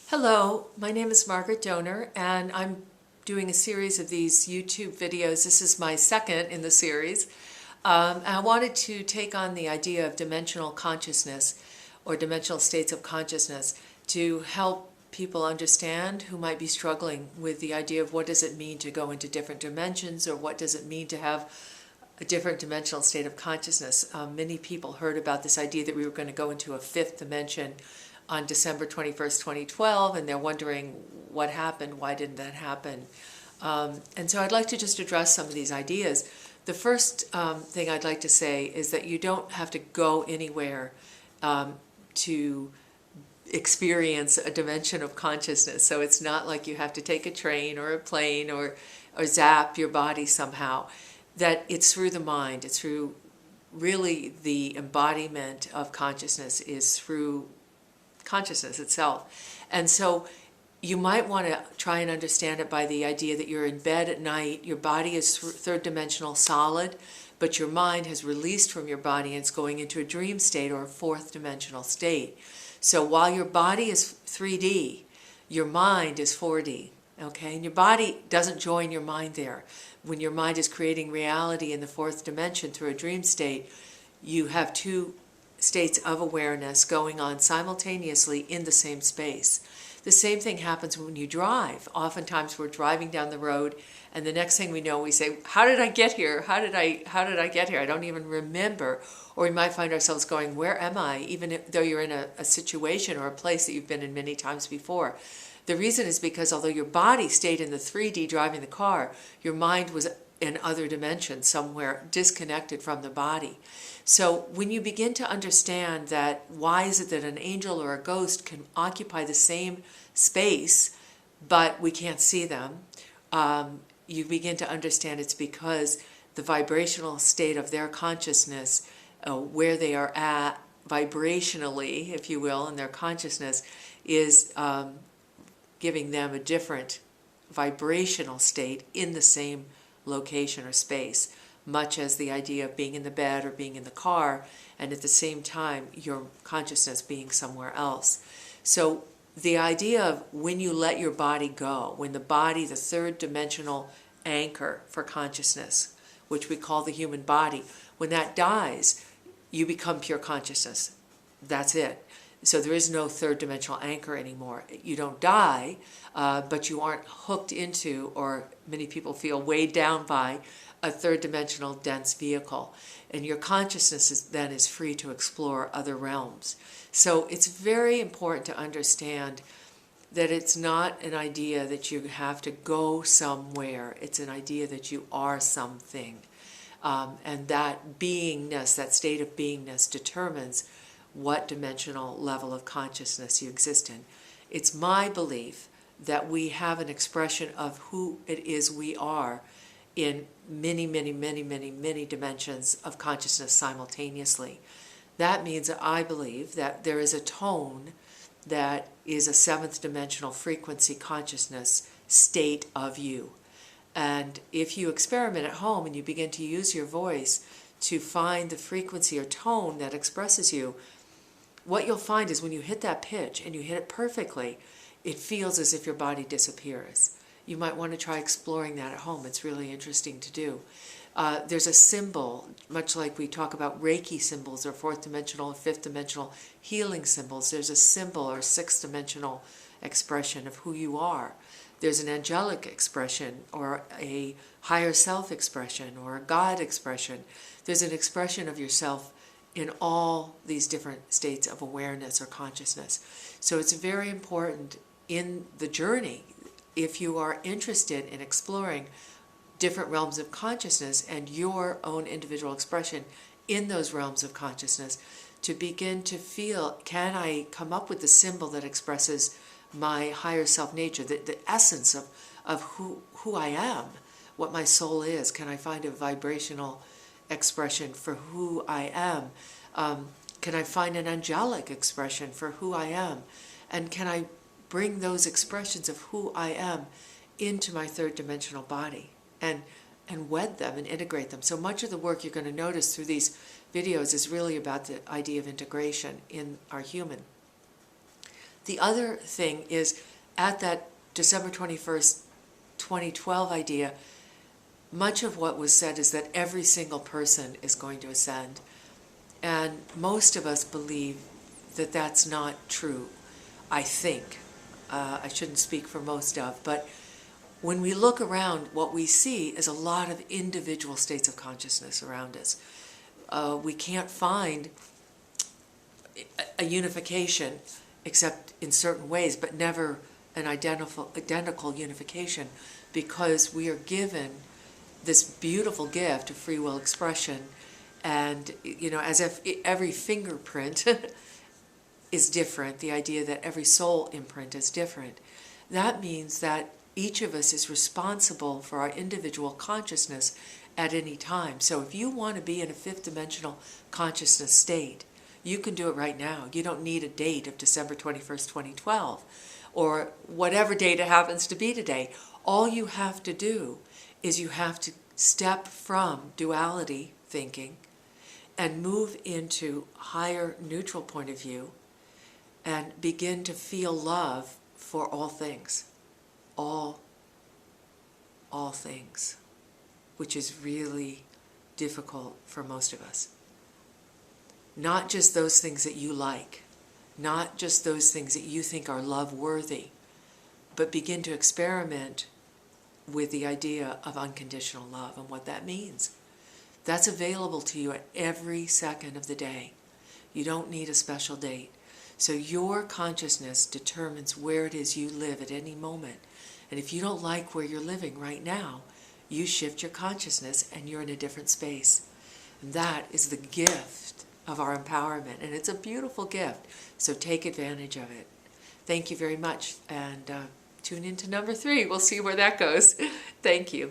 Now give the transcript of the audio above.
Hello, my name is Margaret Donor, and I'm doing a series of these YouTube videos. This is my second in the series. I wanted to take on the idea of dimensional consciousness or dimensional states of consciousness to help people understand who might be struggling with the idea of what does it mean to go into different dimensions, or what does it mean to have a different dimensional state of consciousness. Many people heard about this idea that we were going to go into a fifth dimension on December 21st, 2012, and they're wondering what happened, why didn't that happen? And so I'd like to just address some of these ideas. The first thing I'd like to say is that you don't have to go anywhere to experience a dimension of consciousness. So it's not like you have to take a train or a plane or zap your body somehow. That it's through the mind, it's through really the embodiment of consciousness is through consciousness itself. And so you might want to try and understand it by the idea that you're in bed at night, your body is third dimensional solid, but your mind has released from your body and it's going into a dream state or a fourth dimensional state. So while your body is 3D, your mind is 4D. Okay, and your body doesn't join your mind there. When your mind is creating reality in the fourth dimension through a dream state, you have two states of awareness going on simultaneously in the same space. The same thing happens when you drive. Oftentimes we're driving down the road, and the next thing we know, we say, "How did I get here? How did I get here? I don't even remember." Or we might find ourselves going, "Where am I?" Even though you're in a situation or a place that you've been in many times before. The reason is because although your body stayed in the 3D driving the car, your mind was in other dimensions somewhere disconnected from the body. So when you begin to understand that why is it that an angel or a ghost can occupy the same space but we can't see them, you begin to understand it's because the vibrational state of their consciousness, where they are at vibrationally, if you will, in their consciousness, is giving them a different vibrational state in the same location or space, much as the idea of being in the bed or being in the car, and at the same time your consciousness being somewhere else. So the idea of when you let your body go, when the body, the third dimensional anchor for consciousness, which we call the human body, when that dies, you become pure consciousness. That's it. So there is no third dimensional anchor anymore. You don't die, but you aren't hooked into, or many people feel weighed down by, a third dimensional dense vehicle. And your consciousness then is free to explore other realms. So it's very important to understand that it's not an idea that you have to go somewhere. It's an idea that you are something. And that beingness, that state of beingness, determines what dimensional level of consciousness you exist in. It's my belief that we have an expression of who it is we are in many, many, many, many, many dimensions of consciousness simultaneously. That means that I believe that there is a tone that is a seventh dimensional frequency consciousness state of you. And if you experiment at home and you begin to use your voice to find the frequency or tone that expresses you, what you'll find is when you hit that pitch and you hit it perfectly, it feels as if your body disappears. You might want to try exploring that at home. It's really interesting to do. There's a symbol, much like we talk about Reiki symbols or fourth dimensional or fifth dimensional healing symbols. There's a symbol or sixth dimensional expression of who you are. There's an angelic expression or a higher self expression or a God expression. There's an expression of yourself in all these different states of awareness or consciousness. So it's very important in the journey, if you are interested in exploring different realms of consciousness and your own individual expression in those realms of consciousness, to begin to feel, can I come up with the symbol that expresses my higher self nature, the essence of who I am, what my soul is? Can I find a vibrational expression for who I am? Can I find an angelic expression for who I am? And can I bring those expressions of who I am into my third dimensional body and wed them and integrate them? So much of the work you're going to notice through these videos is really about the idea of integration in our human. The other thing is, at that December 21st, 2012 idea, much of what was said is that every single person is going to ascend. And most of us believe that that's not true, I think. I shouldn't speak for most of, but when we look around, what we see is a lot of individual states of consciousness around us. We can't find a unification except in certain ways, but never an identical unification, because we are given this beautiful gift of free will expression, and as if every fingerprint is different, the idea that every soul imprint is different. That means that each of us is responsible for our individual consciousness at any time. So if you want to be in a fifth dimensional consciousness state, you can do it right now. You don't need a date of December 21st, 2012, or whatever date it happens to be today. All you have to do is you have to step from duality thinking and move into higher neutral point of view and begin to feel love for all things. All things, which is really difficult for most of us. Not just those things that you like, not just those things that you think are love-worthy, but begin to experiment with the idea of unconditional love and what that means. That's available to you at every second of the day. You don't need a special date. So your consciousness determines where it is you live at any moment. And if you don't like where you're living right now, you shift your consciousness and you're in a different space. And that is the gift of our empowerment. And it's a beautiful gift. So take advantage of it. Thank you very much. And tune in to number 3. We'll see where that goes. Thank you.